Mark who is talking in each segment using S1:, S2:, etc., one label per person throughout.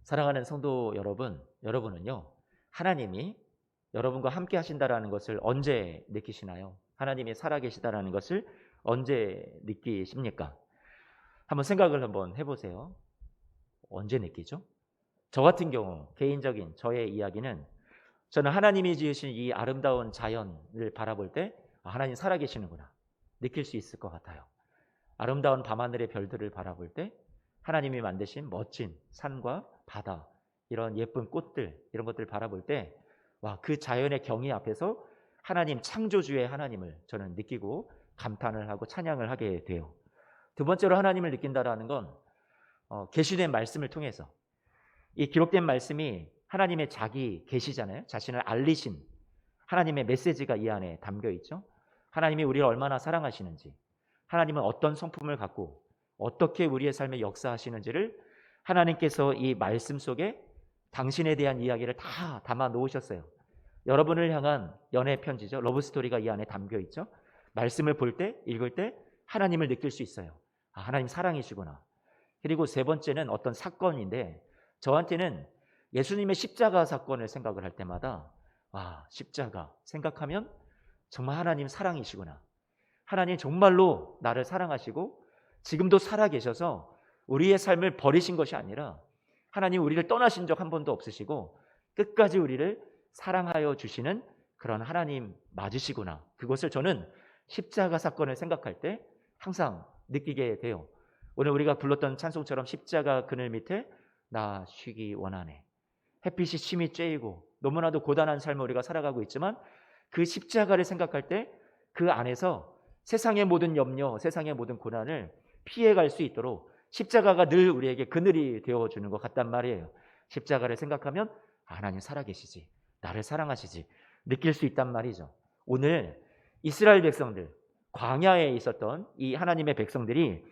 S1: 사랑하는 성도 여러분, 여러분은요, 하나님이 여러분과 함께 하신다라는 것을 언제 느끼시나요? 하나님이 살아계시다라는 것을 언제 느끼십니까? 한번 생각을 한번 해보세요. 언제 느끼죠? 저 같은 경우, 개인적인 저의 이야기는 저는 하나님이 지으신 이 아름다운 자연을 바라볼 때 하나님 살아계시는구나 느낄 수 있을 것 같아요. 아름다운 밤하늘의 별들을 바라볼 때 하나님이 만드신 멋진 산과 바다, 이런 예쁜 꽃들, 이런 것들을 바라볼 때 그 자연의 경이 앞에서 하나님, 창조주의 하나님을 저는 느끼고 감탄을 하고 찬양을 하게 돼요. 두 번째로 하나님을 느낀다라는 건 계시된 말씀을 통해서, 이 기록된 말씀이 하나님의 자기 계시잖아요. 자신을 알리신 하나님의 메시지가 이 안에 담겨 있죠. 하나님이 우리를 얼마나 사랑하시는지, 하나님은 어떤 성품을 갖고 어떻게 우리의 삶에 역사하시는지를 하나님께서 이 말씀 속에 당신에 대한 이야기를 다 담아 놓으셨어요. 여러분을 향한 연애 편지죠. 러브스토리가 이 안에 담겨 있죠. 말씀을 볼 때, 읽을 때 하나님을 느낄 수 있어요. 하나님 사랑이시구나. 그리고 세 번째는 어떤 사건인데, 저한테는 예수님의 십자가 사건을 생각을 할 때마다 십자가 생각하면 정말 하나님 사랑이시구나. 하나님 정말로 나를 사랑하시고 지금도 살아계셔서 우리의 삶을 버리신 것이 아니라 하나님 우리를 떠나신 적 한 번도 없으시고 끝까지 우리를 사랑하여 주시는 그런 하나님 맞으시구나. 그것을 저는 십자가 사건을 생각할 때 항상 느끼게 돼요. 오늘 우리가 불렀던 찬송처럼 십자가 그늘 밑에 나 쉬기 원하네. 햇빛이 침이 쬐이고 너무나도 고단한 삶을 우리가 살아가고 있지만 그 십자가를 생각할 때 그 안에서 세상의 모든 염려, 세상의 모든 고난을 피해갈 수 있도록 십자가가 늘 우리에게 그늘이 되어주는 것 같단 말이에요. 십자가를 생각하면 하나님 살아계시지, 나를 사랑하시지 느낄 수 있단 말이죠. 오늘 이스라엘 백성들, 광야에 있었던 이 하나님의 백성들이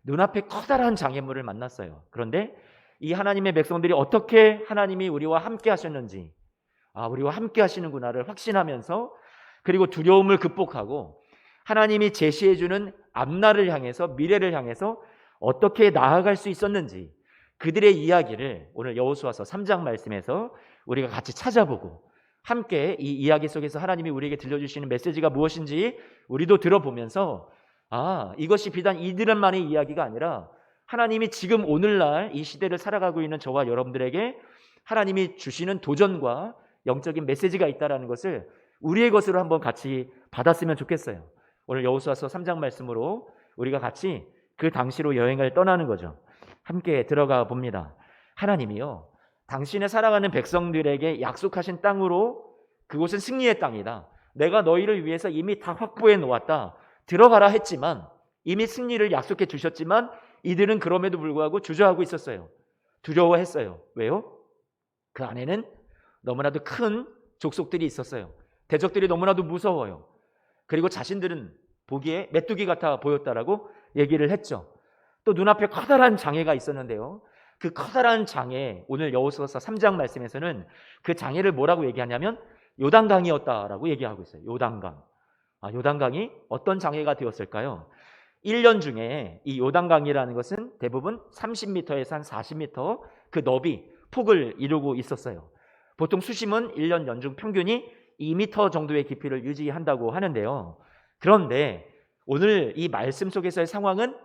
S1: 눈앞에 커다란 장애물을 만났어요. 그런데 이 하나님의 백성들이 어떻게 하나님이 우리와 함께 하셨는지, 우리와 함께 하시는구나를 확신하면서, 그리고 두려움을 극복하고 하나님이 제시해주는 앞날을 향해서, 미래를 향해서 어떻게 나아갈 수 있었는지, 그들의 이야기를 오늘 여호수아서 3장 말씀에서 우리가 같이 찾아보고 함께 이 이야기 속에서 하나님이 우리에게 들려주시는 메시지가 무엇인지 우리도 들어보면서 이것이 비단 이들만의 이야기가 아니라 하나님이 지금 오늘날 이 시대를 살아가고 있는 저와 여러분들에게 하나님이 주시는 도전과 영적인 메시지가 있다는 것을 우리의 것으로 한번 같이 받았으면 좋겠어요. 오늘 여호수아서 3장 말씀으로 우리가 같이 그 당시로 여행을 떠나는 거죠. 함께 들어가 봅니다. 하나님이요, 당신의 사랑하는 백성들에게 약속하신 땅으로, 그곳은 승리의 땅이다. 내가 너희를 위해서 이미 다 확보해 놓았다. 들어가라 했지만, 이미 승리를 약속해 주셨지만 이들은 그럼에도 불구하고 주저하고 있었어요. 두려워했어요. 왜요? 그 안에는 너무나도 큰 족속들이 있었어요. 대적들이 너무나도 무서워요. 그리고 자신들은 보기에 메뚜기 같아 보였다라고 얘기를 했죠. 또 눈앞에 커다란 장애가 있었는데요. 그 커다란 장애, 오늘 여호수아서 3장 말씀에서는 그 장애를 뭐라고 얘기하냐면 요단강이었다라고 얘기하고 있어요. 요단강. 요단강이 어떤 장애가 되었을까요? 1년 중에 이 요단강이라는 것은 대부분 30m에서 한 40m 그 너비, 폭을 이루고 있었어요. 보통 수심은 1년 연중 평균이 2m 정도의 깊이를 유지한다고 하는데요. 그런데 오늘 이 말씀 속에서의 상황은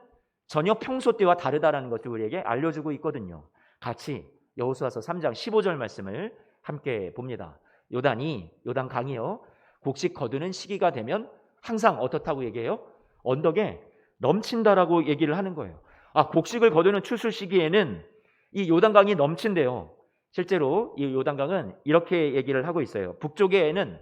S1: 전혀 평소 때와 다르다는 것을 우리에게 알려주고 있거든요. 같이 여호수아서 3장 15절 말씀을 함께 봅니다. 요단강이요, 곡식 거두는 시기가 되면 항상 어떻다고 얘기해요? 언덕에 넘친다라고 얘기를 하는 거예요. 곡식을 거두는 추수 시기에는 이 요단강이 넘친대요. 실제로 이 요단강은 이렇게 얘기를 하고 있어요. 북쪽에는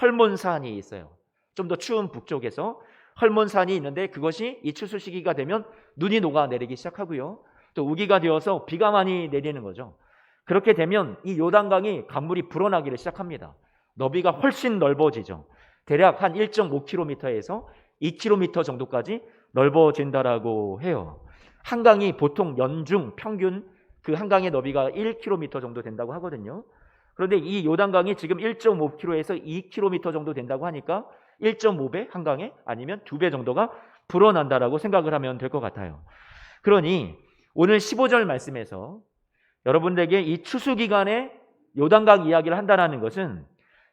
S1: 헐몬산이 있어요. 좀 더 추운 북쪽에서 헐몬산이 있는데 그것이 이 추수 시기가 되면 눈이 녹아내리기 시작하고요. 또 우기가 되어서 비가 많이 내리는 거죠. 그렇게 되면 이 요단강이 강물이 불어나기를 시작합니다. 너비가 훨씬 넓어지죠. 대략 한 1.5km에서 2km 정도까지 넓어진다라고 해요. 한강이 보통 연중 평균 그 한강의 너비가 1km 정도 된다고 하거든요. 그런데 이 요단강이 지금 1.5km에서 2km 정도 된다고 하니까 1.5배 한강에, 아니면 2배 정도가 불어난다라고 생각을 하면 될 것 같아요. 그러니 오늘 15절 말씀에서 여러분들에게 이 추수기간에 요단강 이야기를 한다는 것은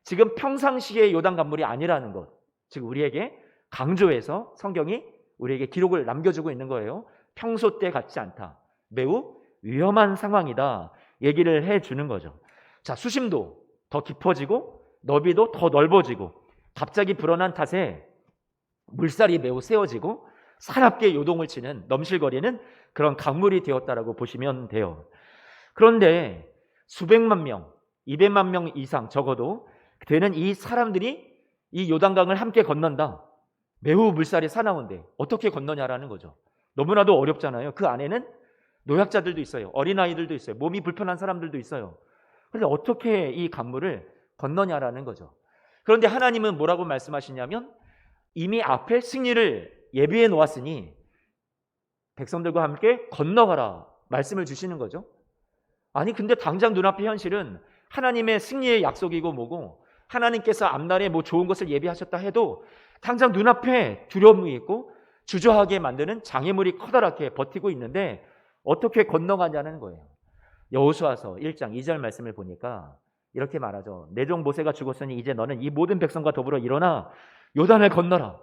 S1: 지금 평상시의 요단 강물이 아니라는 것, 즉 우리에게 강조해서 성경이 우리에게 기록을 남겨주고 있는 거예요. 평소 때 같지 않다. 매우 위험한 상황이다. 얘기를 해주는 거죠. 자, 수심도 더 깊어지고 너비도 더 넓어지고 갑자기 불어난 탓에 물살이 매우 세워지고 사납게 요동을 치는 넘실거리는 그런 강물이 되었다라고 보시면 돼요. 그런데 수백만 명, 200만 명 이상 적어도 되는 이 사람들이 이 요단강을 함께 건넌다. 매우 물살이 사나운데 어떻게 건너냐라는 거죠. 너무나도 어렵잖아요. 그 안에는 노약자들도 있어요. 어린아이들도 있어요. 몸이 불편한 사람들도 있어요. 그런데 어떻게 이 강물을 건너냐라는 거죠. 그런데 하나님은 뭐라고 말씀하시냐면 이미 앞에 승리를 예비해 놓았으니 백성들과 함께 건너가라 말씀을 주시는 거죠. 아니 근데 당장 눈앞의 현실은 하나님의 승리의 약속이고 뭐고 하나님께서 앞날에 뭐 좋은 것을 예비하셨다 해도 당장 눈앞에 두려움이 있고 주저하게 만드는 장애물이 커다랗게 버티고 있는데 어떻게 건너가냐는 거예요. 여호수아서 1장 2절 말씀을 보니까 이렇게 말하죠. 내 종 모세가 죽었으니 이제 너는 이 모든 백성과 더불어 일어나 요단을 건너라.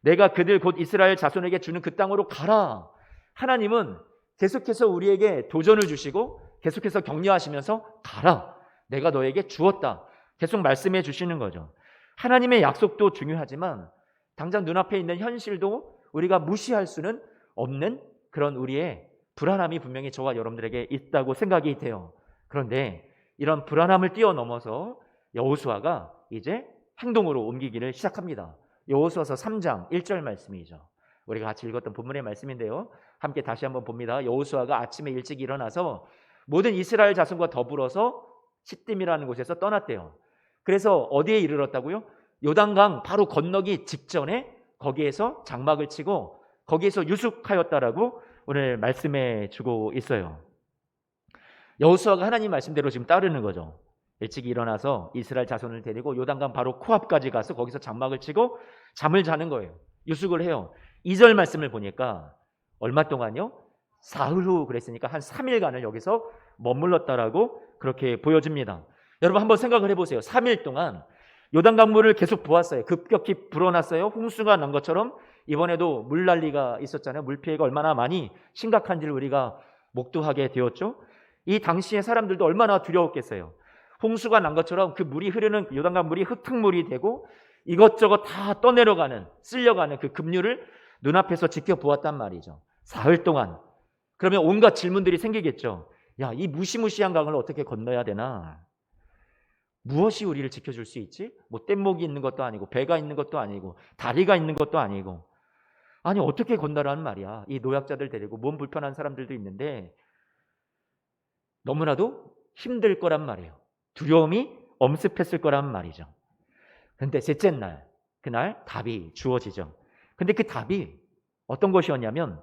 S1: 내가 그들 곧 이스라엘 자손에게 주는 그 땅으로 가라. 하나님은 계속해서 우리에게 도전을 주시고 계속해서 격려하시면서 가라. 내가 너에게 주었다. 계속 말씀해 주시는 거죠. 하나님의 약속도 중요하지만 당장 눈앞에 있는 현실도 우리가 무시할 수는 없는 그런 우리의 불안함이 분명히 저와 여러분들에게 있다고 생각이 돼요. 그런데 이런 불안함을 뛰어넘어서 여호수아가 이제 행동으로 옮기기를 시작합니다. 여호수아서 3장 1절 말씀이죠. 우리가 같이 읽었던 본문의 말씀인데요. 함께 다시 한번 봅니다. 여호수아가 아침에 일찍 일어나서 모든 이스라엘 자손과 더불어서 시딤이라는 곳에서 떠났대요. 그래서 어디에 이르렀다고요? 요단강 바로 건너기 직전에 거기에서 장막을 치고 거기에서 유숙하였다라고 오늘 말씀해 주고 있어요. 여호수아가 하나님 말씀대로 지금 따르는 거죠. 일찍 일어나서 이스라엘 자손을 데리고 요단강 바로 코앞까지 가서 거기서 장막을 치고 잠을 자는 거예요. 유숙을 해요. 2절 말씀을 보니까 얼마 동안요? 사흘 후 그랬으니까 한 3일간을 여기서 머물렀다라고 그렇게 보여집니다. 여러분 한번 생각을 해보세요. 3일 동안 요단강물을 계속 보았어요. 급격히 불어났어요. 홍수가 난 것처럼 이번에도 물난리가 있었잖아요. 물피해가 얼마나 많이 심각한지를 우리가 목도하게 되었죠. 이 당시의 사람들도 얼마나 두려웠겠어요. 홍수가 난 것처럼 그 물이 흐르는 요단강 물이 흙탕물이 되고 이것저것 다 떠내려가는 쓸려가는 그 급류를 눈앞에서 지켜보았단 말이죠. 사흘 동안. 그러면 온갖 질문들이 생기겠죠. 야, 이 무시무시한 강을 어떻게 건너야 되나? 무엇이 우리를 지켜줄 수 있지? 뭐 뗏목이 있는 것도 아니고 배가 있는 것도 아니고 다리가 있는 것도 아니고 아니 어떻게 건너라는 말이야. 이 노약자들 데리고 몸 불편한 사람들도 있는데 너무나도 힘들 거란 말이에요. 두려움이 엄습했을 거란 말이죠. 그런데 셋째 날 그날 답이 주어지죠. 근데 그 답이 어떤 것이었냐면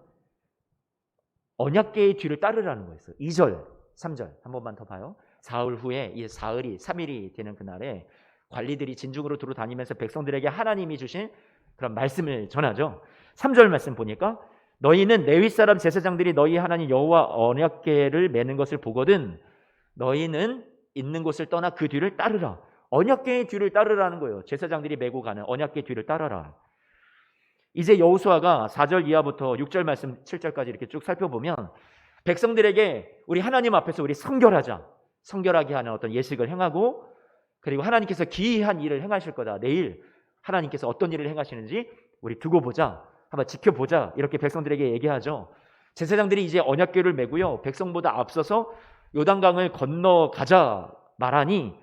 S1: 언약궤의 뒤를 따르라는 거였어요. 2절 3절 한 번만 더 봐요. 사흘 후에 이 사흘이 3일이 되는 그날에 관리들이 진중으로 두루 다니면서 백성들에게 하나님이 주신 그런 말씀을 전하죠. 3절 말씀 보니까 너희는 레위 사람 제사장들이 너희 하나님 여호와 언약궤를 매는 것을 보거든 너희는 있는 곳을 떠나 그 뒤를 따르라. 언약궤의 뒤를 따르라는 거예요. 제사장들이 메고 가는 언약궤 뒤를 따라라. 이제 여호수아가 4절 이하부터 6절 말씀 7절까지 이렇게 쭉 살펴보면 백성들에게 우리 하나님 앞에서 우리 성결하게 하는 어떤 예식을 행하고 그리고 하나님께서 기이한 일을 행하실 거다. 내일 하나님께서 어떤 일을 행하시는지 우리 두고 보자. 한번 지켜보자. 이렇게 백성들에게 얘기하죠. 제사장들이 이제 언약궤를 메고요. 백성보다 앞서서 요단강을 건너가자 말하니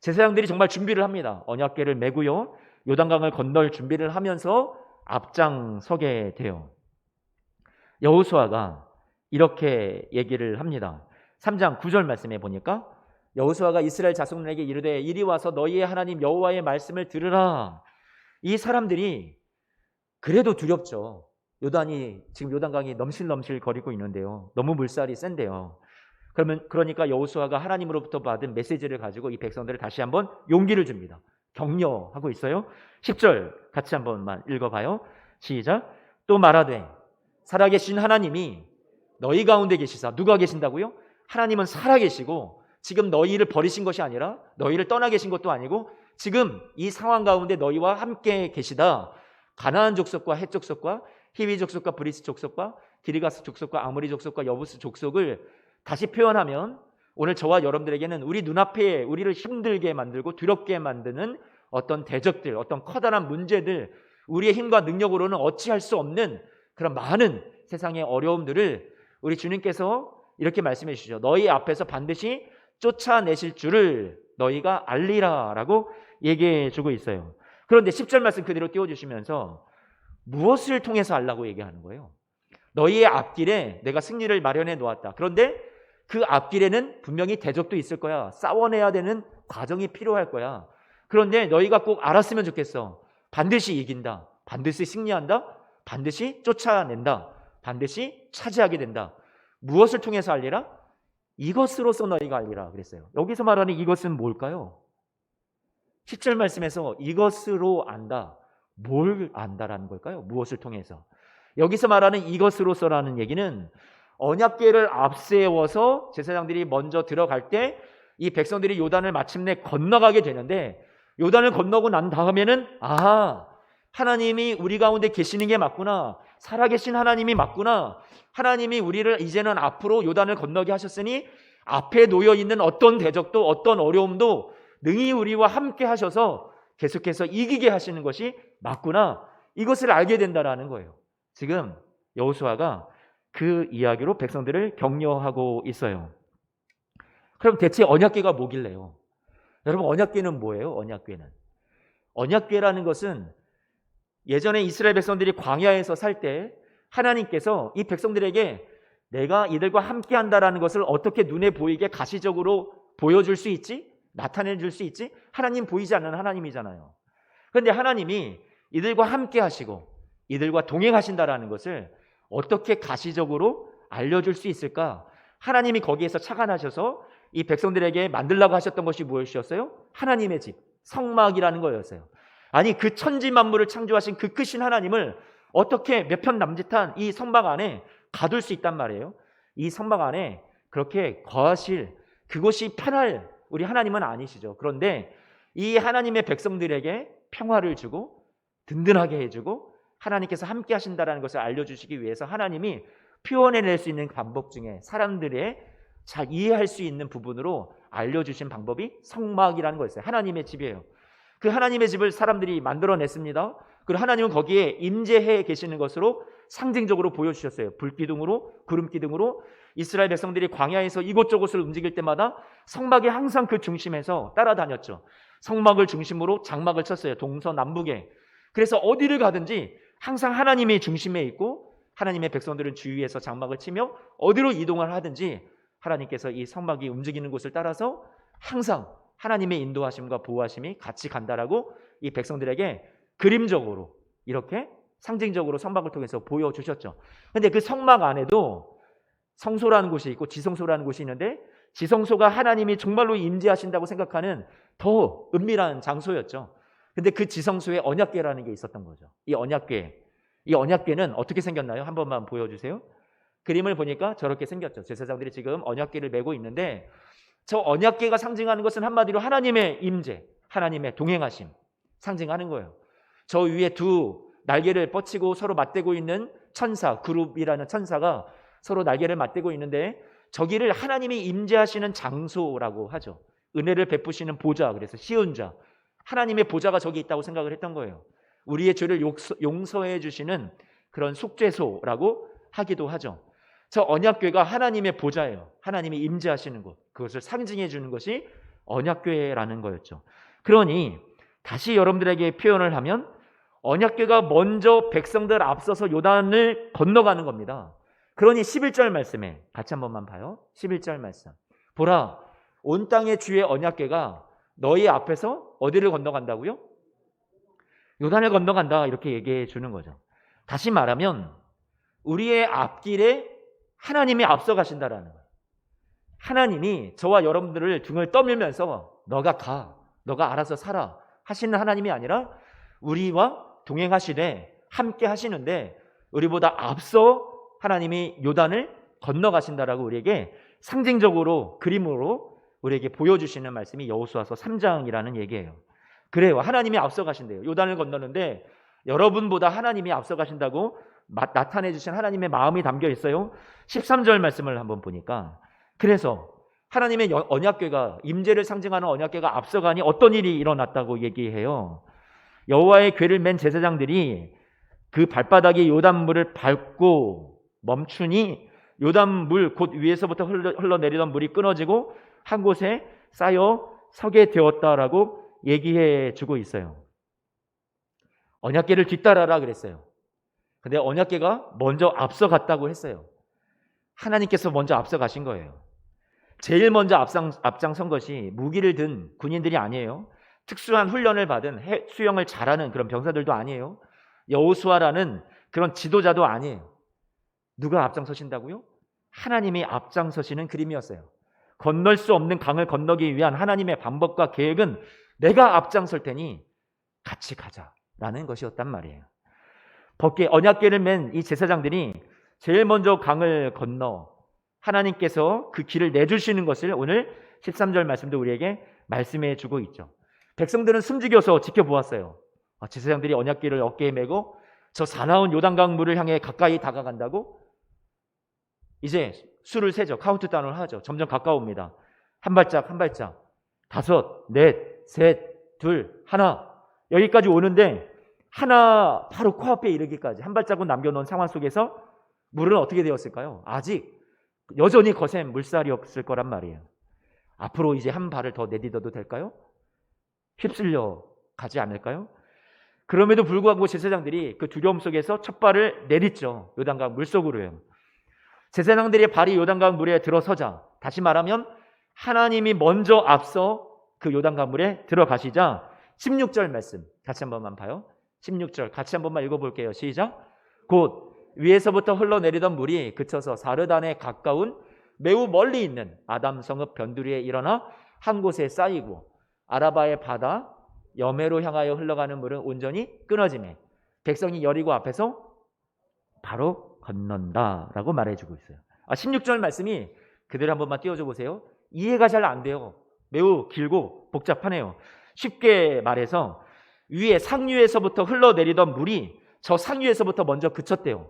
S1: 제사장들이 정말 준비를 합니다. 언약궤를 메고요. 요단강을 건널 준비를 하면서 앞장서게 돼요. 여호수아가 이렇게 얘기를 합니다. 3장 9절 말씀에 보니까 여호수아가 이스라엘 자손에게 이르되 이리 와서 너희의 하나님 여호와의 말씀을 들으라. 이 사람들이 그래도 두렵죠. 지금 요단강이 넘실넘실 거리고 있는데요. 너무 물살이 센데요. 그러니까 여호수아가 하나님으로부터 받은 메시지를 가지고 이 백성들을 다시 한번 용기를 줍니다. 격려하고 있어요. 10절 같이 한번만 읽어봐요. 시작. 또 말하되 살아계신 하나님이 너희 가운데 계시사 누가 계신다고요? 하나님은 살아계시고 지금 너희를 버리신 것이 아니라 너희를 떠나 계신 것도 아니고 지금 이 상황 가운데 너희와 함께 계시다. 가나안 족속과 헷 족속과 히위 족속과 브리스 족속과 기르가스 족속과 아모리 족속과 여부스 족속을 다시 표현하면 오늘 저와 여러분들에게는 우리 눈앞에 우리를 힘들게 만들고 두렵게 만드는 어떤 대적들, 어떤 커다란 문제들, 우리의 힘과 능력으로는 어찌할 수 없는 그런 많은 세상의 어려움들을 우리 주님께서 이렇게 말씀해 주시죠. 너희 앞에서 반드시 쫓아내실 줄을 너희가 알리라 라고 얘기해 주고 있어요. 그런데 10절 말씀 그대로 띄워주시면서 무엇을 통해서 알라고 얘기하는 거예요? 너희의 앞길에 내가 승리를 마련해 놓았다. 그런데 그 앞길에는 분명히 대적도 있을 거야. 싸워내야 되는 과정이 필요할 거야. 그런데 너희가 꼭 알았으면 좋겠어. 반드시 이긴다. 반드시 승리한다. 반드시 쫓아낸다. 반드시 차지하게 된다. 무엇을 통해서 알리라? 이것으로서 너희가 알리라 그랬어요. 여기서 말하는 이것은 뭘까요? 10절 말씀에서 이것으로 안다. 뭘 안다라는 걸까요? 무엇을 통해서? 여기서 말하는 이것으로서라는 얘기는 언약궤를 앞세워서 제사장들이 먼저 들어갈 때 이 백성들이 요단을 마침내 건너가게 되는데 요단을 건너고 난 다음에는 하나님이 우리 가운데 계시는 게 맞구나. 살아계신 하나님이 맞구나. 하나님이 우리를 이제는 앞으로 요단을 건너게 하셨으니 앞에 놓여있는 어떤 대적도 어떤 어려움도 능히 우리와 함께 하셔서 계속해서 이기게 하시는 것이 맞구나. 이것을 알게 된다라는 거예요. 지금 여호수아가 그 이야기로 백성들을 격려하고 있어요. 그럼 대체 언약궤가 뭐길래요? 여러분 언약궤는 뭐예요? 언약궤라는 것은 예전에 이스라엘 백성들이 광야에서 살 때 하나님께서 이 백성들에게 내가 이들과 함께 한다라는 것을 어떻게 눈에 보이게 가시적으로 보여줄 수 있지? 나타내 줄 수 있지? 하나님 보이지 않는 하나님이잖아요. 그런데 하나님이 이들과 함께 하시고 이들과 동행하신다라는 것을 어떻게 가시적으로 알려줄 수 있을까? 하나님이 거기에서 착안하셔서 이 백성들에게 만들라고 하셨던 것이 무엇이었어요? 하나님의 집, 성막이라는 거였어요. 아니 그 천지 만물을 창조하신 그 크신 하나님을 어떻게 몇 편 남짓한 이 성막 안에 가둘 수 있단 말이에요. 이 성막 안에 그렇게 거하실 그것이 편할 우리 하나님은 아니시죠. 그런데 이 하나님의 백성들에게 평화를 주고 든든하게 해주고 하나님께서 함께 하신다는 것을 알려주시기 위해서 하나님이 표현해낼 수 있는 방법 중에 사람들의 잘 이해할 수 있는 부분으로 알려주신 방법이 성막이라는 거였어요. 하나님의 집이에요. 그 하나님의 집을 사람들이 만들어냈습니다. 그리고 하나님은 거기에 임재해 계시는 것으로 상징적으로 보여주셨어요. 불기둥으로 구름기둥으로 이스라엘 백성들이 광야에서 이곳저곳을 움직일 때마다 성막이 항상 그 중심에서 따라다녔죠. 성막을 중심으로 장막을 쳤어요. 동서남북에. 그래서 어디를 가든지 항상 하나님이 중심에 있고 하나님의 백성들은 주위에서 장막을 치며 어디로 이동을 하든지 하나님께서 이 성막이 움직이는 곳을 따라서 항상 하나님의 인도하심과 보호하심이 같이 간다라고 이 백성들에게 그림적으로 이렇게 상징적으로 성막을 통해서 보여주셨죠. 그런데 그 성막 안에도 성소라는 곳이 있고 지성소라는 곳이 있는데 지성소가 하나님이 정말로 임재하신다고 생각하는 더 은밀한 장소였죠. 근데 그 지성소에 언약궤라는 게 있었던 거죠. 이 언약궤는 어떻게 생겼나요? 한 번만 보여주세요. 그림을 보니까 저렇게 생겼죠. 제사장들이 지금 언약궤를 메고 있는데 저 언약궤가 상징하는 것은 한마디로 하나님의 임재, 하나님의 동행하심 상징하는 거예요. 저 위에 두 날개를 뻗치고 서로 맞대고 있는 천사, 그룹이라는 천사가 서로 날개를 맞대고 있는데 저기를 하나님이 임재하시는 장소라고 하죠. 은혜를 베푸시는 보좌, 그래서 시은좌, 하나님의 보좌가 저기 있다고 생각을 했던 거예요. 우리의 죄를 용서해 주시는 그런 속죄소라고 하기도 하죠. 저 언약궤가 하나님의 보좌예요. 하나님이 임재하시는 곳, 그것을 상징해 주는 것이 언약궤라는 거였죠. 그러니 다시 여러분들에게 표현을 하면 언약궤가 먼저 백성들 앞서서 요단을 건너가는 겁니다. 그러니 11절 말씀에 같이 한 번만 봐요. 11절 말씀. 보라, 온 땅의 주의 언약궤가 너희 앞에서 어디를 건너간다고요? 요단을 건너간다, 이렇게 얘기해 주는 거죠. 다시 말하면 우리의 앞길에 하나님이 앞서 가신다라는 거예요. 하나님이 저와 여러분들을 등을 떠밀면서 너가 가, 너가 알아서 살아 하시는 하나님이 아니라 우리와 동행하시되 함께 하시는데 우리보다 앞서 하나님이 요단을 건너가신다라고 우리에게 상징적으로 그림으로 우리에게 보여주시는 말씀이 여호수아서 3장이라는 얘기예요. 그래요. 하나님이 앞서가신대요. 요단을 건너는데 여러분보다 하나님이 앞서가신다고 나타내 주신 하나님의 마음이 담겨 있어요. 13절 말씀을 한번 보니까, 그래서 하나님의 언약궤가, 임재를 상징하는 언약궤가 앞서가니 어떤 일이 일어났다고 얘기해요. 여호와의 궤를 맨 제사장들이 그 발바닥이 요단물을 밟고 멈추니 요단물 곧 위에서부터 흘러내리던 물이 끊어지고 한 곳에 쌓여 서게 되었다라고 얘기해 주고 있어요. 언약궤를 뒤따라라 그랬어요. 근데 언약궤가 먼저 앞서갔다고 했어요. 하나님께서 먼저 앞서가신 거예요. 제일 먼저 앞장선 것이 무기를 든 군인들이 아니에요. 특수한 훈련을 받은 수영을 잘하는 그런 병사들도 아니에요. 여호수아라는 그런 지도자도 아니에요. 누가 앞장서신다고요? 하나님이 앞장서시는 그림이었어요. 건널 수 없는 강을 건너기 위한 하나님의 방법과 계획은 내가 앞장설 테니 같이 가자라는 것이었단 말이에요. 벗게 언약궤를 맨 이 제사장들이 제일 먼저 강을 건너 하나님께서 그 길을 내주시는 것을 오늘 13절 말씀도 우리에게 말씀해 주고 있죠. 백성들은 숨죽여서 지켜보았어요. 제사장들이 언약궤를 어깨에 메고 저 사나운 요단강 물을 향해 가까이 다가간다고? 이제 수를 세죠. 카운트다운을 하죠. 점점 가까웁니다. 한 발짝 한 발짝, 5, 4, 3, 2, 1 여기까지 오는데 하나 바로 코앞에 이르기까지 한 발자국 남겨놓은 상황 속에서 물은 어떻게 되었을까요? 아직 여전히 거센 물살이 없을 거란 말이에요. 앞으로 이제 한 발을 더 내딛어도 될까요? 휩쓸려 가지 않을까요? 그럼에도 불구하고 제사장들이 그 두려움 속에서 첫 발을 내딛죠. 요단강 물속으로요. 제사장들의 발이 요단강 물에 들어서자, 다시 말하면 하나님이 먼저 앞서 그 요단강 물에 들어가시자 16절 말씀 같이 한 번만 봐요. 16절 같이 한 번만 읽어볼게요. 시작. 곧 위에서부터 흘러내리던 물이 그쳐서 사르단에 가까운 매우 멀리 있는 아담 성읍 변두리에 일어나 한 곳에 쌓이고 아라바의 바다 여매로 향하여 흘러가는 물은 온전히 끊어지매 백성이 여리고 앞에서 바로 건넌다라고 말해주고 있어요. 16절 말씀이 그대로 한 번만 띄워줘 보세요. 이해가 잘 안 돼요. 매우 길고 복잡하네요. 쉽게 말해서 위에 상류에서부터 흘러내리던 물이 저 상류에서부터 먼저 그쳤대요.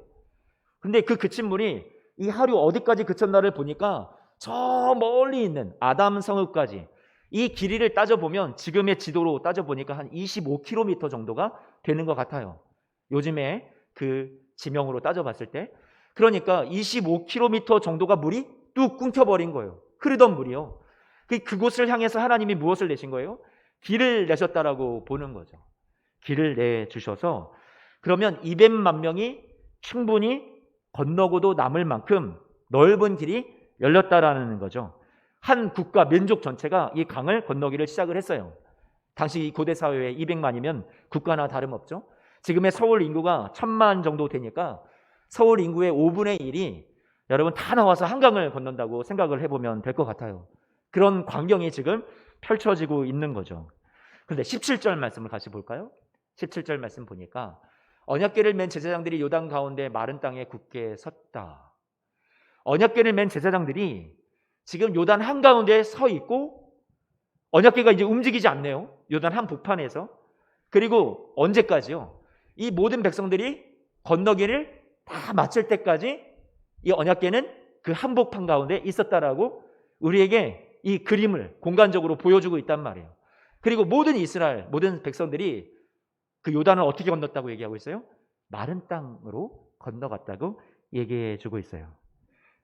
S1: 근데 그 그친 물이 이 하류 어디까지 그쳤나를 보니까 저 멀리 있는 아담 성읍까지, 이 길이를 따져보면 지금의 지도로 따져보니까 한 25km 정도가 되는 것 같아요. 요즘에 그 지명으로 따져봤을 때. 그러니까 25km 정도가 물이 뚝 끊겨버린 거예요. 흐르던 물이요. 그곳을 향해서 하나님이 무엇을 내신 거예요? 길을 내셨다라고 보는 거죠. 길을 내주셔서 그러면 200만 명이 충분히 건너고도 남을 만큼 넓은 길이 열렸다라는 거죠. 한 국가 민족 전체가 이 강을 건너기를 시작을 했어요. 당시 고대 사회에 200만이면 국가나 다름없죠. 지금의 서울 인구가 1000만 정도 되니까 서울 인구의 5분의 1이 여러분 다 나와서 한강을 건넌다고 생각을 해보면 될 것 같아요. 그런 광경이 지금 펼쳐지고 있는 거죠. 그런데 17절 말씀을 같이 볼까요? 17절 말씀 보니까 언약궤를 맨 제사장들이 요단 가운데 마른 땅에 굳게 섰다. 언약궤를 맨 제사장들이 지금 요단 한가운데에 서 있고 언약궤가 이제 움직이지 않네요. 요단 한복판에서. 그리고 언제까지요? 이 모든 백성들이 건너기를 다 마칠 때까지 이 언약궤는 그 한복판 가운데 있었다라고 우리에게 이 그림을 공간적으로 보여주고 있단 말이에요. 그리고 모든 이스라엘, 모든 백성들이 그 요단을 어떻게 건넜다고 얘기하고 있어요? 마른 땅으로 건너갔다고 얘기해 주고 있어요.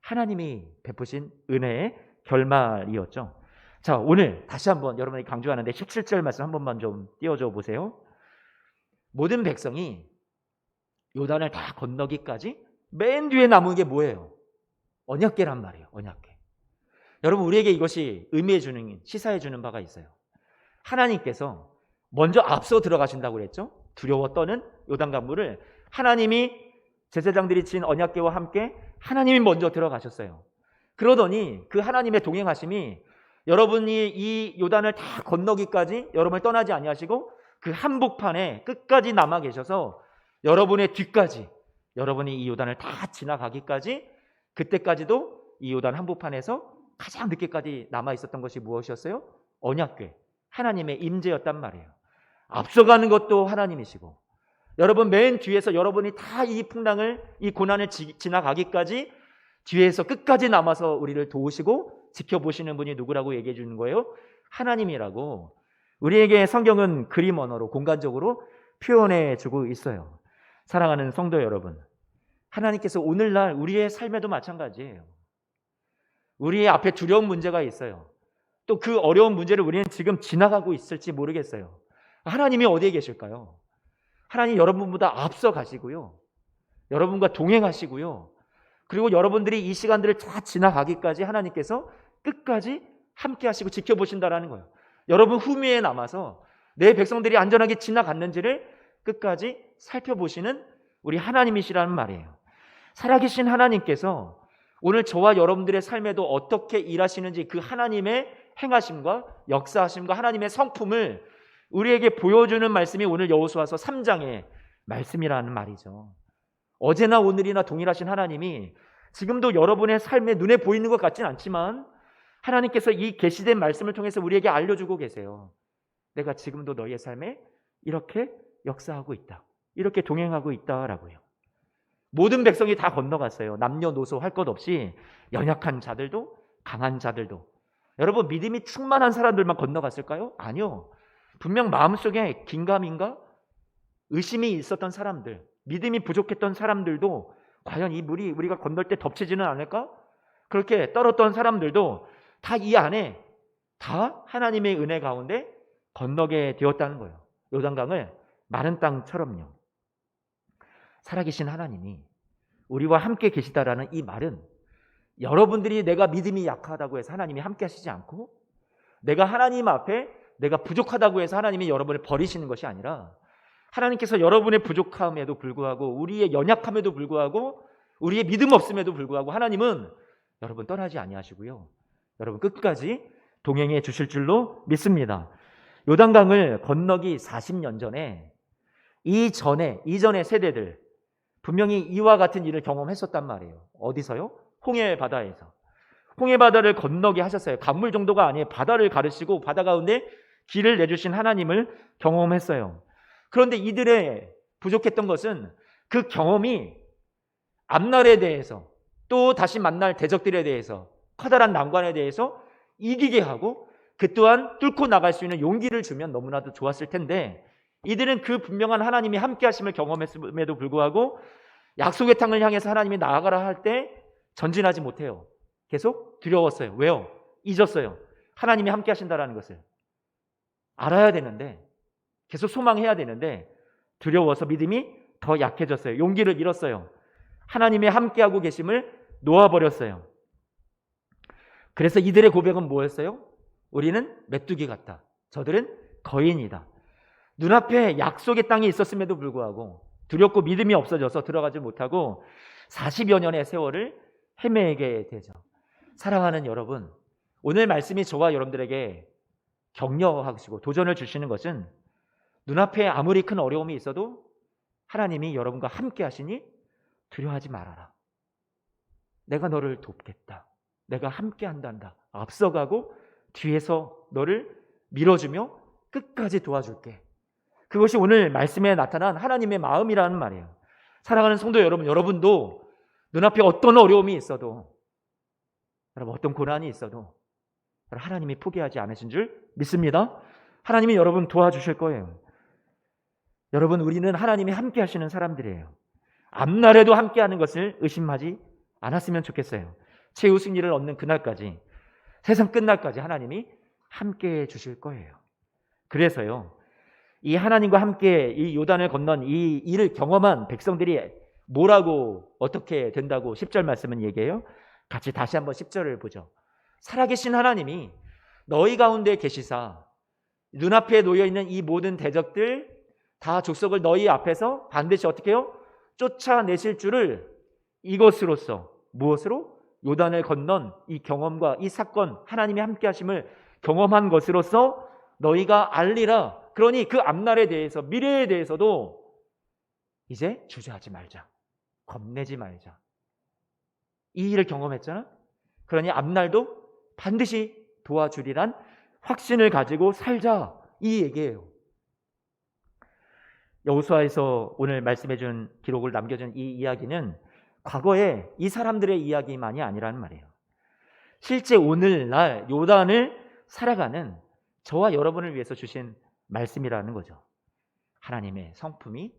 S1: 하나님이 베푸신 은혜의 결말이었죠. 자, 오늘 다시 한번 여러분이 강조하는데 17절 말씀 한 번만 좀 띄워줘 보세요. 모든 백성이 요단을 다 건너기까지 맨 뒤에 남은 게 뭐예요? 언약궤란 말이에요. 언약궤. 여러분, 우리에게 이것이 의미해 주는, 시사해 주는 바가 있어요. 하나님께서 먼저 앞서 들어가신다고 그랬죠. 두려워 떠는 요단강물을 하나님이 제사장들이 진 언약궤와 함께 하나님이 먼저 들어가셨어요. 그러더니 그 하나님의 동행하심이 여러분이 이 요단을 다 건너기까지 여러분을 떠나지 아니하시고 그 한복판에 끝까지 남아 계셔서 여러분의 뒤까지, 여러분이 이 요단을 다 지나가기까지, 그때까지도 이 요단 한복판에서 가장 늦게까지 남아 있었던 것이 무엇이었어요? 언약궤, 하나님의 임재였단 말이에요. 앞서가는 것도 하나님이시고, 여러분 맨 뒤에서 여러분이 다 이 풍랑을, 이 고난을 지나가기까지 뒤에서 끝까지 남아서 우리를 도우시고 지켜보시는 분이 누구라고 얘기해 주는 거예요? 하나님이라고 우리에게 성경은 그림 언어로 공간적으로 표현해 주고 있어요. 사랑하는 성도 여러분, 하나님께서 오늘날 우리의 삶에도 마찬가지예요. 우리의 앞에 두려운 문제가 있어요. 또 그 어려운 문제를 우리는 지금 지나가고 있을지 모르겠어요. 하나님이 어디에 계실까요? 하나님 여러분보다 앞서 가시고요. 여러분과 동행하시고요. 그리고 여러분들이 이 시간들을 다 지나가기까지 하나님께서 끝까지 함께 하시고 지켜보신다라는 거예요. 여러분 후미에 남아서 내 백성들이 안전하게 지나갔는지를 끝까지 살펴보시는 우리 하나님이시라는 말이에요. 살아계신 하나님께서 오늘 저와 여러분들의 삶에도 어떻게 일하시는지 그 하나님의 행하심과 역사하심과 하나님의 성품을 우리에게 보여주는 말씀이 오늘 여호수아서 3장의 말씀이라는 말이죠. 어제나 오늘이나 동일하신 하나님이 지금도 여러분의 삶에 눈에 보이는 것 같진 않지만 하나님께서 이 계시된 말씀을 통해서 우리에게 알려주고 계세요. 내가 지금도 너희의 삶에 이렇게 역사하고 있다. 이렇게 동행하고 있다라고요. 모든 백성이 다 건너갔어요. 남녀노소 할 것 없이 연약한 자들도 강한 자들도. 여러분 믿음이 충만한 사람들만 건너갔을까요? 아니요. 분명 마음속에 긴가민가 의심이 있었던 사람들, 믿음이 부족했던 사람들도 과연 이 물이 우리가 건널 때 덮치지는 않을까? 그렇게 떨었던 사람들도 다 이 안에 다 하나님의 은혜 가운데 건너게 되었다는 거예요. 요단강을 마른 땅처럼요. 살아계신 하나님이 우리와 함께 계시다라는 이 말은 여러분들이 내가 믿음이 약하다고 해서 하나님이 함께 하시지 않고 내가 하나님 앞에 내가 부족하다고 해서 하나님이 여러분을 버리시는 것이 아니라 하나님께서 여러분의 부족함에도 불구하고 우리의 연약함에도 불구하고 우리의 믿음 없음에도 불구하고 하나님은 여러분 떠나지 아니하시고요. 여러분 끝까지 동행해 주실 줄로 믿습니다. 요단강을 건너기 40년 전에 이전의 세대들 분명히 이와 같은 일을 경험했었단 말이에요. 어디서요? 홍해바다에서. 홍해바다를 건너게 하셨어요. 강물 정도가 아니에요. 바다를 가르시고 바다 가운데 길을 내주신 하나님을 경험했어요. 그런데 이들의 부족했던 것은 그 경험이 앞날에 대해서 또 다시 만날 대적들에 대해서 커다란 난관에 대해서 이기게 하고 그 또한 뚫고 나갈 수 있는 용기를 주면 너무나도 좋았을 텐데 이들은 그 분명한 하나님이 함께 하심을 경험했음에도 불구하고 약속의 땅을 향해서 하나님이 나아가라 할 때 전진하지 못해요. 계속 두려웠어요. 왜요? 잊었어요. 하나님이 함께 하신다라는 것을 알아야 되는데 계속 소망해야 되는데 두려워서 믿음이 더 약해졌어요. 용기를 잃었어요. 하나님의 함께하고 계심을 놓아버렸어요. 그래서 이들의 고백은 뭐였어요? 우리는 메뚜기 같다. 저들은 거인이다. 눈앞에 약속의 땅이 있었음에도 불구하고 두렵고 믿음이 없어져서 들어가지 못하고 40여 년의 세월을 헤매게 되죠. 사랑하는 여러분, 오늘 말씀이 저와 여러분들에게 격려하시고 도전을 주시는 것은 눈앞에 아무리 큰 어려움이 있어도 하나님이 여러분과 함께 하시니 두려워하지 말아라. 내가 너를 돕겠다. 내가 함께 한단다. 앞서가고 뒤에서 너를 밀어주며 끝까지 도와줄게. 그것이 오늘 말씀에 나타난 하나님의 마음이라는 말이에요. 사랑하는 성도 여러분, 여러분도 눈앞에 어떤 어려움이 있어도 여러분 어떤 고난이 있어도 하나님이 포기하지 않으신 줄 믿습니다. 하나님이 여러분 도와주실 거예요. 여러분 우리는 하나님이 함께 하시는 사람들이에요. 앞날에도 함께 하는 것을 의심하지 않았으면 좋겠어요. 최후 승리를 얻는 그날까지 세상 끝날까지 하나님이 함께 해 주실 거예요. 그래서요. 이 하나님과 함께 이 요단을 건넌 이 일을 경험한 백성들이 뭐라고 어떻게 된다고 10절 말씀은 얘기해요. 같이 다시 한번 10절을 보죠. 살아계신 하나님이 너희 가운데 계시사 눈앞에 놓여있는 이 모든 대적들 다 족속을 너희 앞에서 반드시 어떻게 해요? 쫓아내실 줄을 이것으로써 무엇으로? 요단을 건넌 이 경험과 이 사건 하나님이 함께 하심을 경험한 것으로서 너희가 알리라. 그러니 그 앞날에 대해서 미래에 대해서도 이제 주저하지 말자. 겁내지 말자. 이 일을 경험했잖아. 그러니 앞날도 반드시 도와주리란 확신을 가지고 살자, 이 얘기예요. 여호수아에서 오늘 말씀해준 기록을 남겨준 이 이야기는 과거에 이 사람들의 이야기만이 아니라는 말이에요. 실제 오늘날 요단을 살아가는 저와 여러분을 위해서 주신 말씀이라는 거죠. 하나님의 성품이,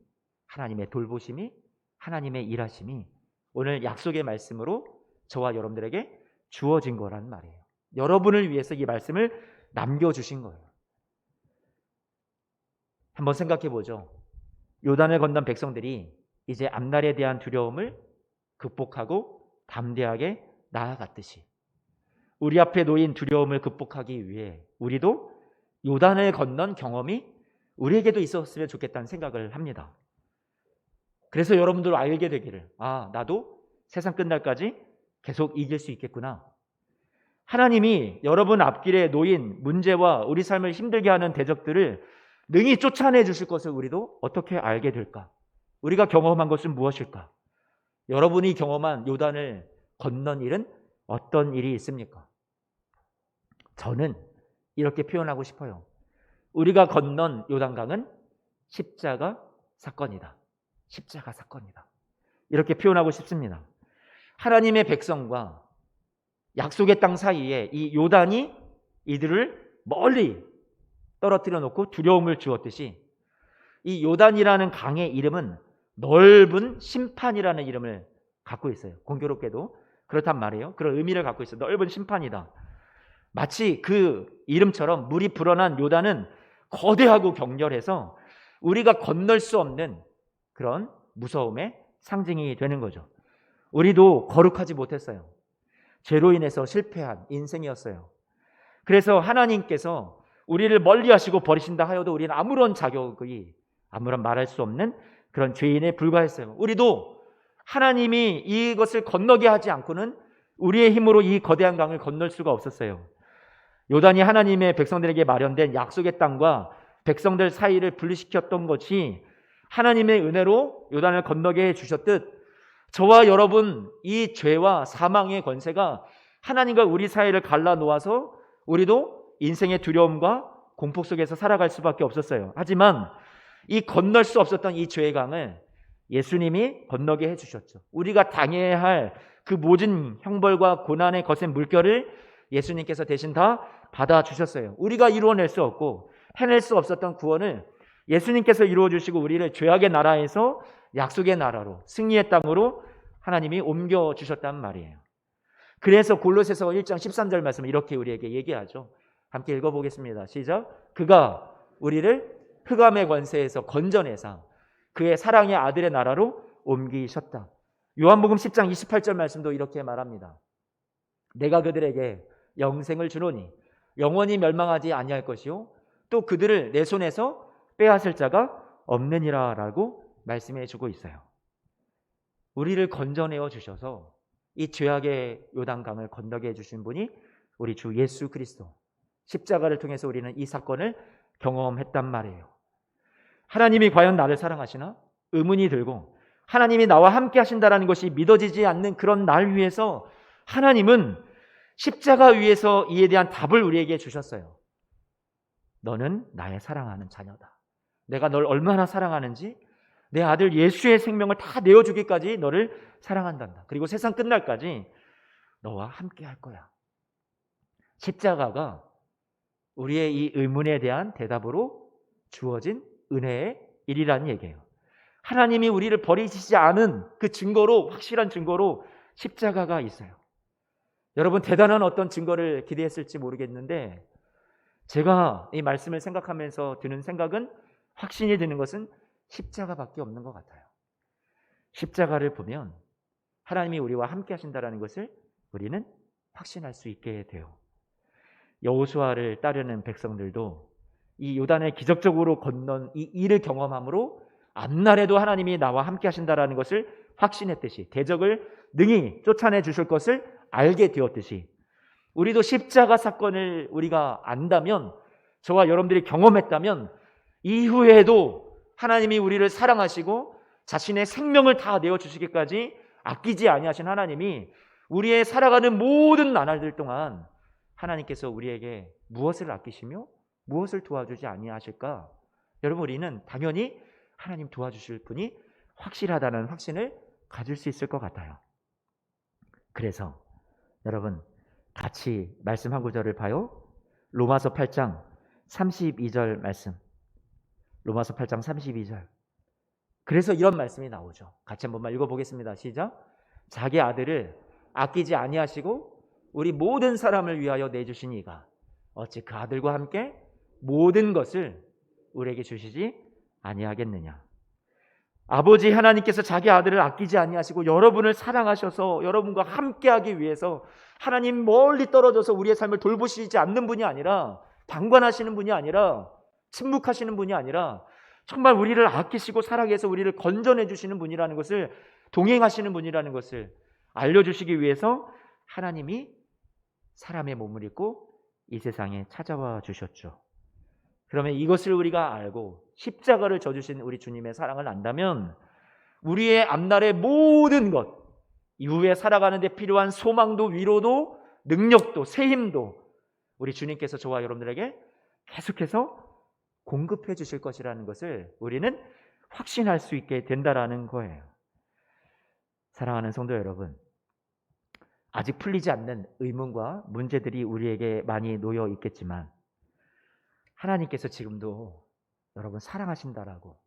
S1: 하나님의 돌보심이, 하나님의 일하심이 오늘 약속의 말씀으로 저와 여러분들에게 주어진 거란 말이에요. 여러분을 위해서 이 말씀을 남겨주신 거예요. 한번 생각해 보죠. 요단을 건넌 백성들이 이제 앞날에 대한 두려움을 극복하고 담대하게 나아갔듯이 우리 앞에 놓인 두려움을 극복하기 위해 우리도 요단을 건넌 경험이 우리에게도 있었으면 좋겠다는 생각을 합니다. 그래서 여러분들 알게 되기를, 나도 세상 끝날까지 계속 이길 수 있겠구나. 하나님이 여러분 앞길에 놓인 문제와 우리 삶을 힘들게 하는 대적들을 능히 쫓아내 주실 것을 우리도 어떻게 알게 될까? 우리가 경험한 것은 무엇일까? 여러분이 경험한 요단을 건넌 일은 어떤 일이 있습니까? 저는 이렇게 표현하고 싶어요. 우리가 건넌 요단강은 십자가 사건이다. 십자가 사건이다. 이렇게 표현하고 싶습니다. 하나님의 백성과 약속의 땅 사이에 이 요단이 이들을 멀리 떨어뜨려 놓고 두려움을 주었듯이 이 요단이라는 강의 이름은 넓은 심판이라는 이름을 갖고 있어요. 공교롭게도 그렇단 말이에요. 그런 의미를 갖고 있어요. 넓은 심판이다. 마치 그 이름처럼 물이 불어난 요단은 거대하고 격렬해서 우리가 건널 수 없는 그런 무서움의 상징이 되는 거죠. 우리도 거룩하지 못했어요. 죄로 인해서 실패한 인생이었어요. 그래서 하나님께서 우리를 멀리하시고 버리신다 하여도 우리는 아무런 자격이, 아무런 말할 수 없는 그런 죄인에 불과했어요. 우리도 하나님이 이것을 건너게 하지 않고는 우리의 힘으로 이 거대한 강을 건널 수가 없었어요. 요단이 하나님의 백성들에게 마련된 약속의 땅과 백성들 사이를 분리시켰던 것이 하나님의 은혜로 요단을 건너게 해주셨듯 저와 여러분 이 죄와 사망의 권세가 하나님과 우리 사이를 갈라놓아서 우리도 인생의 두려움과 공포 속에서 살아갈 수밖에 없었어요. 하지만 이 건널 수 없었던 이 죄의 강을 예수님이 건너게 해주셨죠. 우리가 당해야 할 그 모든 형벌과 고난의 거센 물결을 예수님께서 대신 다 받아주셨어요. 우리가 이루어낼 수 없고 해낼 수 없었던 구원을 예수님께서 이루어주시고 우리를 죄악의 나라에서 약속의 나라로, 승리의 땅으로 하나님이 옮겨주셨단 말이에요. 그래서 골로새서 1장 13절 말씀을 이렇게 우리에게 얘기하죠. 함께 읽어보겠습니다. 시작. 그가 우리를 흑암의 권세에서 건져내사 그의 사랑의 아들의 나라로 옮기셨다. 요한복음 10장 28절 말씀도 이렇게 말합니다. 내가 그들에게 영생을 주노니 영원히 멸망하지 아니할 것이요 또 그들을 내 손에서 빼앗을 자가 없느니라 라고 말씀해 주고 있어요. 우리를 건져내어 주셔서 이 죄악의 요단강을 건너게 해주신 분이 우리 주 예수 그리스도, 십자가를 통해서 우리는 이 사건을 경험했단 말이에요. 하나님이 과연 나를 사랑하시나? 의문이 들고 하나님이 나와 함께 하신다는 것이 믿어지지 않는 그런 날 위해서 하나님은 십자가 위에서 이에 대한 답을 우리에게 주셨어요. 너는 나의 사랑하는 자녀다. 내가 널 얼마나 사랑하는지 내 아들 예수의 생명을 다 내어주기까지 너를 사랑한단다. 그리고 세상 끝날까지 너와 함께 할 거야. 십자가가 우리의 이 의문에 대한 대답으로 주어진 은혜의 일이라는 얘기예요. 하나님이 우리를 버리시지 않은 그 증거로, 확실한 증거로 십자가가 있어요. 여러분 대단한 어떤 증거를 기대했을지 모르겠는데 제가 이 말씀을 생각하면서 드는 생각은, 확신이 드는 것은 십자가밖에 없는 것 같아요. 십자가를 보면 하나님이 우리와 함께 하신다는 것을 우리는 확신할 수 있게 돼요. 여호수아를 따르는 백성들도 이 요단을 기적적으로 건넌 이 일을 경험함으로 앞날에도 하나님이 나와 함께 하신다는 것을 확신했듯이, 대적을 능히 쫓아내 주실 것을 알게 되었듯이, 우리도 십자가 사건을 우리가 안다면, 저와 여러분들이 경험했다면 이후에도 하나님이 우리를 사랑하시고 자신의 생명을 다 내어주시기까지 아끼지 아니하신 하나님이 우리의 살아가는 모든 나날들 동안 하나님께서 우리에게 무엇을 아끼시며 무엇을 도와주지 아니하실까? 여러분, 우리는 당연히 하나님 도와주실 분이 확실하다는 확신을 가질 수 있을 것 같아요. 그래서 여러분, 같이 말씀 한 구절을 봐요. 로마서 8장 32절 말씀. 로마서 8장 32절. 그래서 이런 말씀이 나오죠. 같이 한 번만 읽어보겠습니다. 시작. 자기 아들을 아끼지 아니하시고 우리 모든 사람을 위하여 내주신 이가 어찌 그 아들과 함께 모든 것을 우리에게 주시지 아니하겠느냐. 아버지 하나님께서 자기 아들을 아끼지 아니하시고 여러분을 사랑하셔서 여러분과 함께하기 위해서 하나님 멀리 떨어져서 우리의 삶을 돌보시지 않는 분이 아니라, 방관하시는 분이 아니라, 침묵하시는 분이 아니라 정말 우리를 아끼시고 사랑해서 우리를 건져내 주시는 분이라는 것을, 동행하시는 분이라는 것을 알려주시기 위해서 하나님이 사람의 몸을 입고 이 세상에 찾아와 주셨죠. 그러면 이것을 우리가 알고 십자가를 져주신 우리 주님의 사랑을 안다면 우리의 앞날의 모든 것, 이후에 살아가는 데 필요한 소망도 위로도 능력도 새 힘도 우리 주님께서 저와 여러분들에게 계속해서 공급해 주실 것이라는 것을 우리는 확신할 수 있게 된다라는 거예요. 사랑하는 성도 여러분, 아직 풀리지 않는 의문과 문제들이 우리에게 많이 놓여 있겠지만 하나님께서 지금도 여러분 사랑하신다라고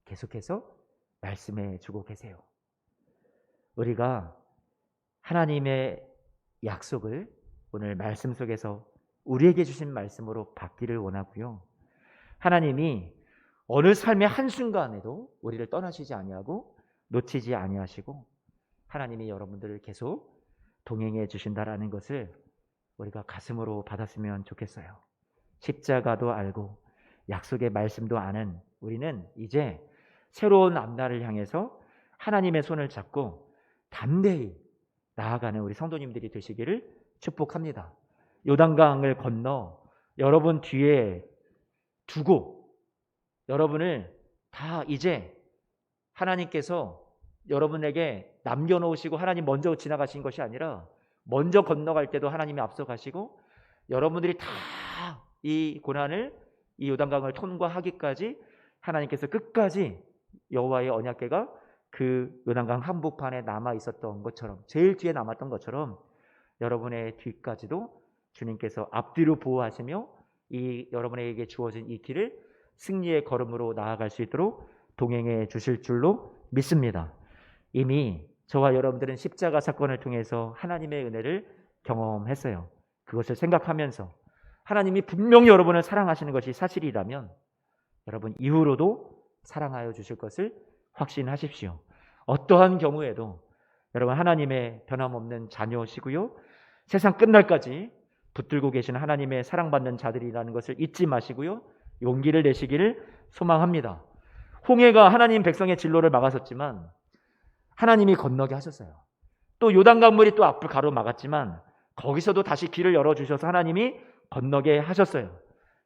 S1: 계속해서 말씀해 주고 계세요. 우리가 하나님의 약속을 오늘 말씀 속에서 우리에게 주신 말씀으로 받기를 원하고요. 하나님이 어느 삶의 한순간에도 우리를 떠나시지 아니하고 놓치지 아니하시고 하나님이 여러분들을 계속 동행해 주신다라는 것을 우리가 가슴으로 받았으면 좋겠어요. 십자가도 알고 약속의 말씀도 아는 우리는 이제 새로운 앞날을 향해서 하나님의 손을 잡고 담대히 나아가는 우리 성도님들이 되시기를 축복합니다. 요단강을 건너 여러분 뒤에 두고 여러분을 다 이제 하나님께서 여러분에게 남겨놓으시고 하나님 먼저 지나가신 것이 아니라 먼저 건너갈 때도 하나님이 앞서가시고 여러분들이 다 이 고난을, 이 요단강을 통과하기까지 하나님께서 끝까지 여호와의 언약궤가 그 요단강 한복판에 남아 있었던 것처럼, 제일 뒤에 남았던 것처럼 여러분의 뒤까지도 주님께서 앞뒤로 보호하시며 이 여러분에게 주어진 이 길을 승리의 걸음으로 나아갈 수 있도록 동행해 주실 줄로 믿습니다. 이미 저와 여러분들은 십자가 사건을 통해서 하나님의 은혜를 경험했어요. 그것을 생각하면서 하나님이 분명히 여러분을 사랑하시는 것이 사실이라면 여러분 이후로도 사랑하여 주실 것을 확신하십시오. 어떠한 경우에도 여러분 하나님의 변함없는 자녀시고요, 세상 끝날까지 붙들고 계시는 하나님의 사랑받는 자들이라는 것을 잊지 마시고요, 용기를 내시기를 소망합니다. 홍해가 하나님 백성의 진로를 막았었지만 하나님이 건너게 하셨어요. 또 요단강물이 또 앞을 가로막았지만 거기서도 다시 길을 열어주셔서 하나님이 건너게 하셨어요.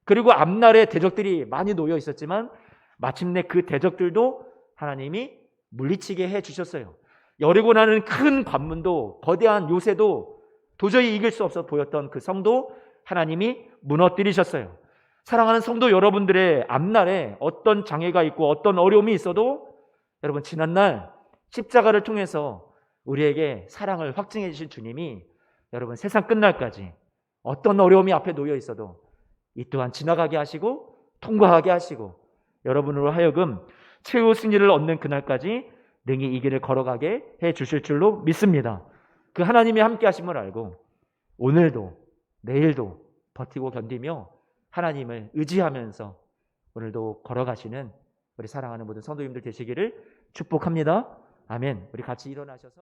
S1: 그리고 앞날에 대적들이 많이 놓여 있었지만 마침내 그 대적들도 하나님이 물리치게 해주셨어요. 여리고라는 큰 관문도, 거대한 요새도 도저히 이길 수 없어 보였던 그 성도 하나님이 무너뜨리셨어요. 사랑하는 성도 여러분들의 앞날에 어떤 장애가 있고 어떤 어려움이 있어도 여러분 지난날 십자가를 통해서 우리에게 사랑을 확증해 주신 주님이 여러분 세상 끝날까지 어떤 어려움이 앞에 놓여 있어도 이 또한 지나가게 하시고 통과하게 하시고 여러분으로 하여금 최후 승리를 얻는 그날까지 능히 이 길을 걸어가게 해 주실 줄로 믿습니다. 그 하나님이 함께 하심을 알고 오늘도 내일도 버티고 견디며 하나님을 의지하면서 오늘도 걸어가시는 우리 사랑하는 모든 성도님들 되시기를 축복합니다. 아멘. 우리 같이 일어나셔서